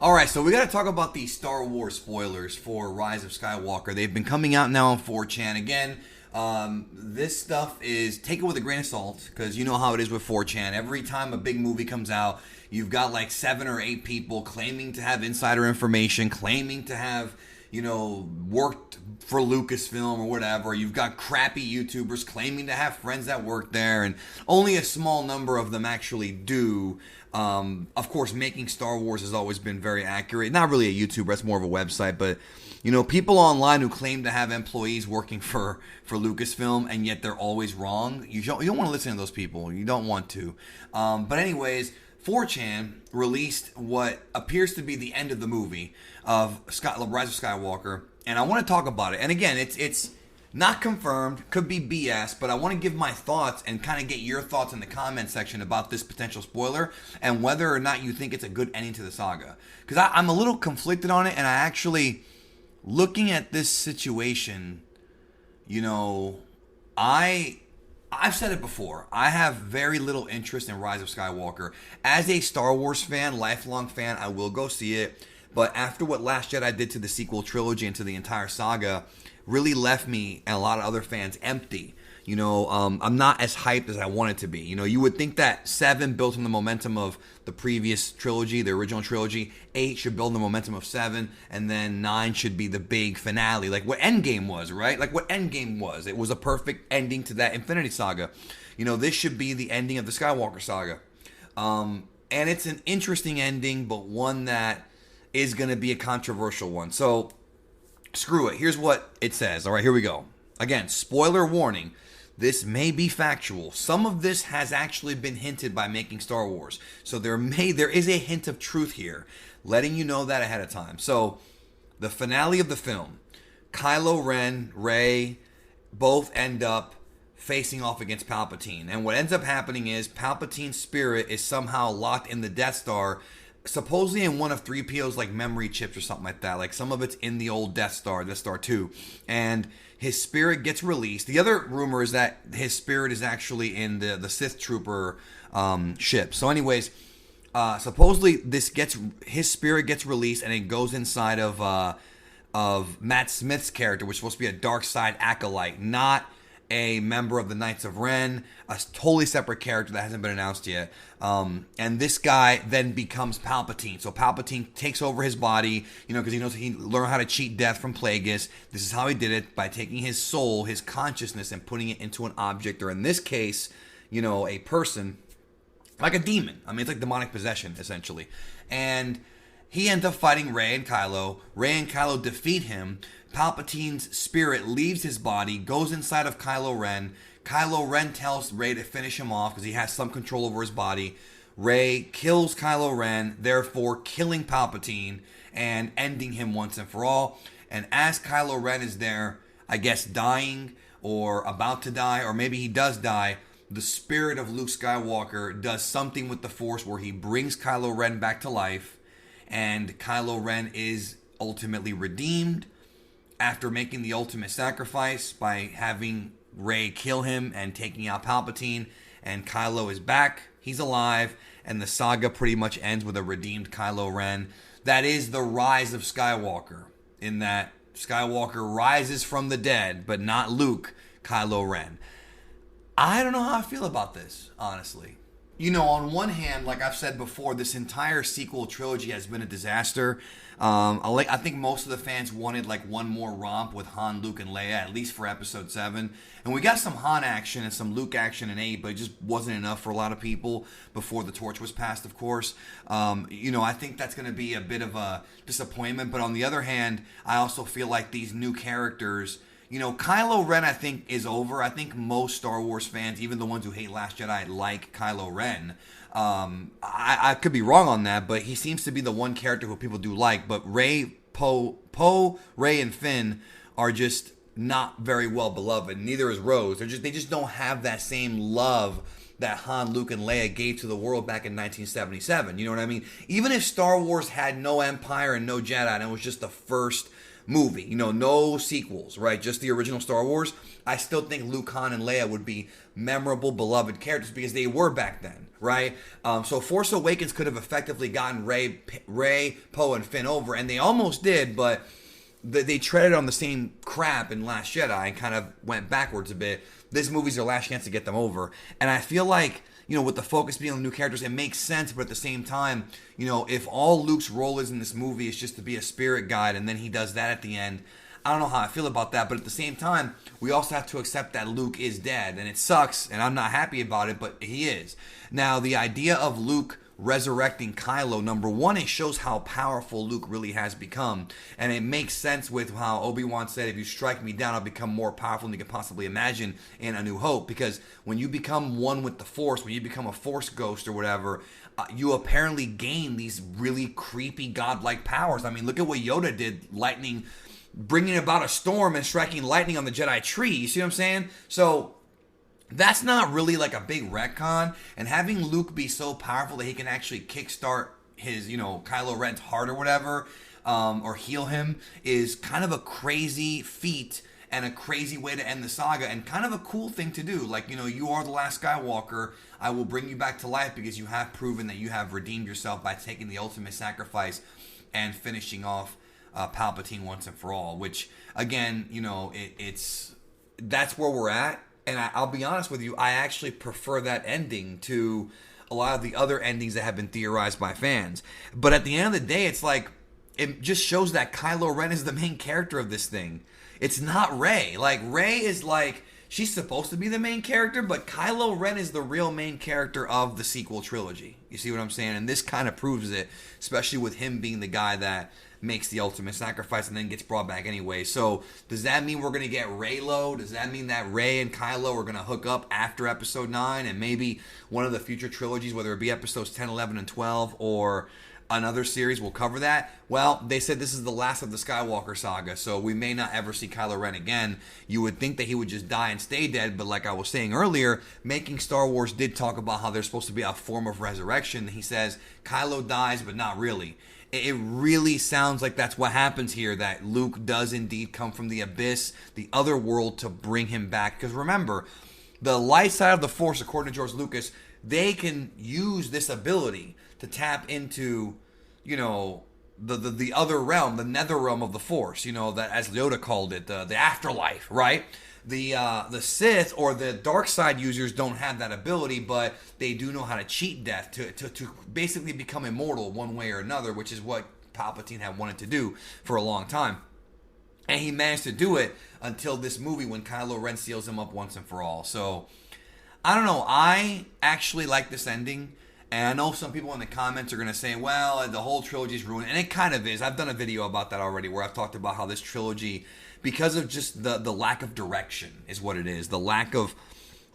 All right, so we got to talk about these Star Wars spoilers for Rise of Skywalker. They've been coming out now on 4chan. Again, this stuff is take it with a grain of salt because you know how it is with 4chan. Every time a big movie comes out, you've got like 7 or 8 people claiming to have insider information, claiming to have, worked for Lucasfilm or whatever. You've got crappy YouTubers claiming to have friends that work there, and only a small number of them actually do. Of course, making Star Wars has always been very accurate. Not really a YouTuber, that's more of a website, but people online who claim to have employees working for Lucasfilm and yet they're always wrong. You don't want to listen to those people. You don't want to. But anyways, 4chan released what appears to be the end of the movie of Rise of Skywalker, and I want to talk about it. And again, it's not confirmed, could be BS, but I want to give my thoughts and kind of get your thoughts in the comment section about this potential spoiler and whether or not you think it's a good ending to the saga. Because I'm a little conflicted on it, and I actually, looking at this situation, I've said it before. I have very little interest in Rise of Skywalker. As a Star Wars fan, lifelong fan, I will go see it. But after what Last Jedi did to the sequel trilogy and to the entire saga, really left me and a lot of other fans empty. I'm not as hyped as I wanted to be. You would think that 7 built on the momentum of the previous trilogy, the original trilogy. 8 should build on the momentum of 7, and then 9 should be the big finale, like what Endgame was, right? Like what Endgame was. It was a perfect ending to that Infinity Saga. This should be the ending of the Skywalker saga. And it's an interesting ending, but one that is going to be a controversial one. So, screw it. Here's what it says. All right, here we go. Again, spoiler warning. This may be factual. Some of this has actually been hinted by making Star Wars. So there is a hint of truth here, letting you know that ahead of time. So, the finale of the film, Kylo Ren, Rey, both end up facing off against Palpatine. And what ends up happening is Palpatine's spirit is somehow locked in the Death Star, supposedly in one of 3PO's like memory chips or something like that. Like some of it's in the old Death Star 2. And his spirit gets released. The other rumor is that his spirit is actually in the Sith Trooper ship. So anyways, supposedly his spirit gets released and it goes inside of Matt Smith's character, which is supposed to be a dark side acolyte, not a member of the Knights of Ren, a totally separate character that hasn't been announced yet. And this guy then becomes Palpatine. So Palpatine takes over his body, because he knows he learned how to cheat death from Plagueis. This is how he did it, by taking his soul, his consciousness, and putting it into an object, or in this case, a person, like a demon. I mean, it's like demonic possession, essentially. And he ends up fighting Rey and Kylo. Rey and Kylo defeat him. Palpatine's spirit leaves his body, goes inside of Kylo Ren. Kylo Ren tells Rey to finish him off because he has some control over his body. Rey kills Kylo Ren, therefore killing Palpatine and ending him once and for all. And as Kylo Ren is there, I guess dying or about to die, or maybe he does die, the spirit of Luke Skywalker does something with the Force where he brings Kylo Ren back to life, and Kylo Ren is ultimately redeemed after making the ultimate sacrifice by having Rey kill him and taking out Palpatine. And Kylo is back, he's alive, and the saga pretty much ends with a redeemed Kylo Ren. That is the rise of Skywalker, in that Skywalker rises from the dead, but not Luke, Kylo Ren. I don't know how I feel about this, honestly. On one hand, like I've said before, this entire sequel trilogy has been a disaster. I think most of the fans wanted like one more romp with Han, Luke, and Leia, at least for Episode 7. And we got some Han action and some Luke action in 8, but it just wasn't enough for a lot of people before the torch was passed, of course. I think that's going to be a bit of a disappointment. But on the other hand, I also feel like these new characters... Kylo Ren, I think, is over. I think most Star Wars fans, even the ones who hate Last Jedi, like Kylo Ren. I could be wrong on that, but he seems to be the one character who people do like. But Rey, Rey, and Finn are just not very well beloved. Neither is Rose. They just don't have that same love that Han, Luke, and Leia gave to the world back in 1977. You know what I mean? Even if Star Wars had no Empire and no Jedi, and it was just the first movie, no sequels, right? Just the original Star Wars. I still think Luke, Han, and Leia would be memorable, beloved characters because they were back then, right? So Force Awakens could have effectively gotten Rey, Poe, and Finn over, and they almost did, but they treaded on the same crap in Last Jedi and kind of went backwards a bit. This movie's their last chance to get them over, and I feel like, with the focus being on the new characters, it makes sense, but at the same time, if all Luke's role is in this movie is just to be a spirit guide, and then he does that at the end, I don't know how I feel about that, but at the same time, we also have to accept that Luke is dead, and it sucks, and I'm not happy about it, but he is. Now, the idea of Luke resurrecting Kylo, number one, it shows how powerful Luke really has become, and it makes sense with how Obi-Wan said, if you strike me down, I'll become more powerful than you can possibly imagine in A New Hope, because when you become one with the Force, when you become a Force ghost or whatever, you apparently gain these really creepy godlike powers. I mean, look at what Yoda did, bringing about a storm and striking lightning on the Jedi tree. You see what I'm saying? So that's not really like a big retcon, and having Luke be so powerful that he can actually kickstart his, Kylo Ren's heart or whatever, or heal him, is kind of a crazy feat and a crazy way to end the saga, and kind of a cool thing to do. Like, you are the last Skywalker. I will bring you back to life because you have proven that you have redeemed yourself by taking the ultimate sacrifice and finishing off Palpatine once and for all. Which, again, that's where we're at. And I'll be honest with you, I actually prefer that ending to a lot of the other endings that have been theorized by fans. But at the end of the day, it's like, it just shows that Kylo Ren is the main character of this thing. It's not Rey. Like, Rey is like, she's supposed to be the main character, but Kylo Ren is the real main character of the sequel trilogy. You see what I'm saying? And this kind of proves it, especially with him being the guy that makes the ultimate sacrifice and then gets brought back anyway. So does that mean we're going to get Reylo? Does that mean that Rey and Kylo are going to hook up after episode 9 and maybe one of the future trilogies, whether it be episodes 10, 11, and 12 or another series, will cover that? Well, they said this is the last of the Skywalker saga, so we may not ever see Kylo Ren again. You would think that he would just die and stay dead, but like I was saying earlier, Making Star Wars did talk about how there's supposed to be a form of resurrection. He says Kylo dies, but not really. It really sounds like that's what happens here, that Luke does indeed come from the abyss, the other world, to bring him back. Because remember, the light side of the Force, according to George Lucas, they can use this ability to tap into, the other realm, the nether realm of the Force, that, as Yoda called it, the afterlife, right? The Sith or the dark side users don't have that ability, but they do know how to cheat death to basically become immortal one way or another, which is what Palpatine had wanted to do for a long time. And he managed to do it until this movie when Kylo Ren seals him up once and for all. So, I don't know. I actually like this ending. And I know some people in the comments are going to say, well, the whole trilogy is ruined. And it kind of is. I've done a video about that already where I've talked about how this trilogy, because of just the lack of direction is what it is. The lack of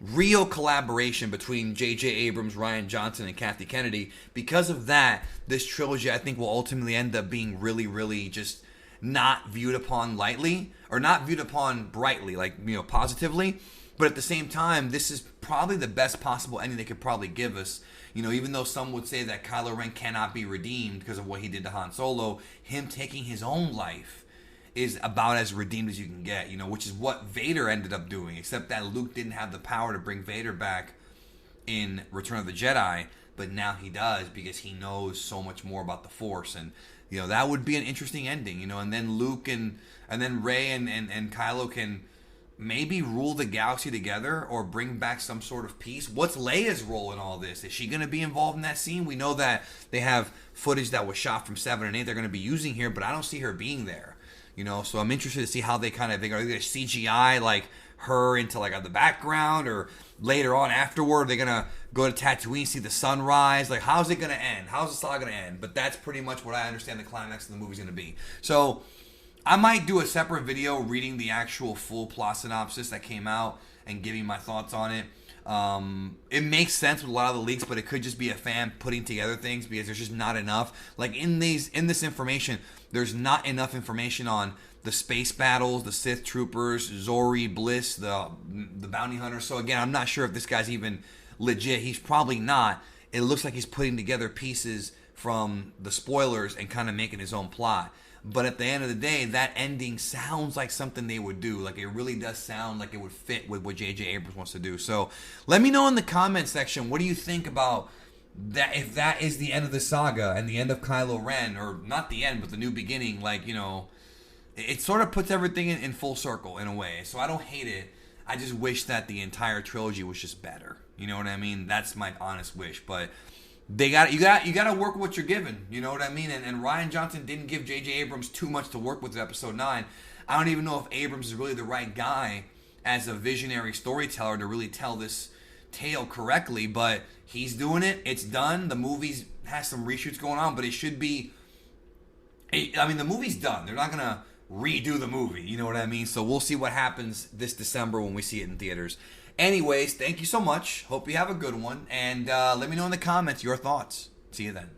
real collaboration between J.J. Abrams, Rian Johnson, and Kathy Kennedy. Because of that, this trilogy, I think, will ultimately end up being really, really just not viewed upon lightly, or not viewed upon brightly, like, positively. But at the same time, this is probably the best possible ending they could probably give us. Even though some would say that Kylo Ren cannot be redeemed because of what he did to Han Solo, him taking his own life is about as redeemed as you can get, which is what Vader ended up doing, except that Luke didn't have the power to bring Vader back in Return of the Jedi, but now he does because he knows so much more about the Force. And, that would be an interesting ending, and then Luke and then Rey and Kylo can maybe rule the galaxy together or bring back some sort of peace. What's Leia's role in all this? Is she going to be involved in that scene? We know that they have footage that was shot from 7 and 8 they're going to be using here, but I don't see her being there. So I'm interested to see how they kind of, are they going to CGI like her into like the background, or later on afterward they're going to go to Tatooine, see the sunrise. Like, how's it going to end? How's the saga going to end? But that's pretty much what I understand the climax of the movie's going to be. So I might do a separate video reading the actual full plot synopsis that came out and giving my thoughts on it. It makes sense with a lot of the leaks, but it could just be a fan putting together things because there's just not enough. Like in this information, there's not enough information on the space battles, the Sith troopers, Zori, Bliss, the bounty hunter. So again, I'm not sure if this guy's even legit. He's probably not. It looks like he's putting together pieces from the spoilers and kind of making his own plot. But at the end of the day, that ending sounds like something they would do. Like, it really does sound like it would fit with what J.J. Abrams wants to do. So let me know in the comment section, what do you think about that? If that is the end of the saga and the end of Kylo Ren, or not the end, but the new beginning, like, you know, it sort of puts everything in full circle in a way. So I don't hate it. I just wish that the entire trilogy was just better. You know what I mean? That's my honest wish. But you got to work with what you're given. You know what I mean? And Rian Johnson didn't give J.J. Abrams too much to work with in Episode 9. I don't even know if Abrams is really the right guy as a visionary storyteller to really tell this tale correctly. But he's doing it. It's done. The movie's has some reshoots going on, but it should be. I mean, the movie's done. They're not gonna redo the movie. You know what I mean? So we'll see what happens this December when we see it in theaters. Anyways, thank you so much. Hope you have a good one. And let me know in the comments your thoughts. See you then.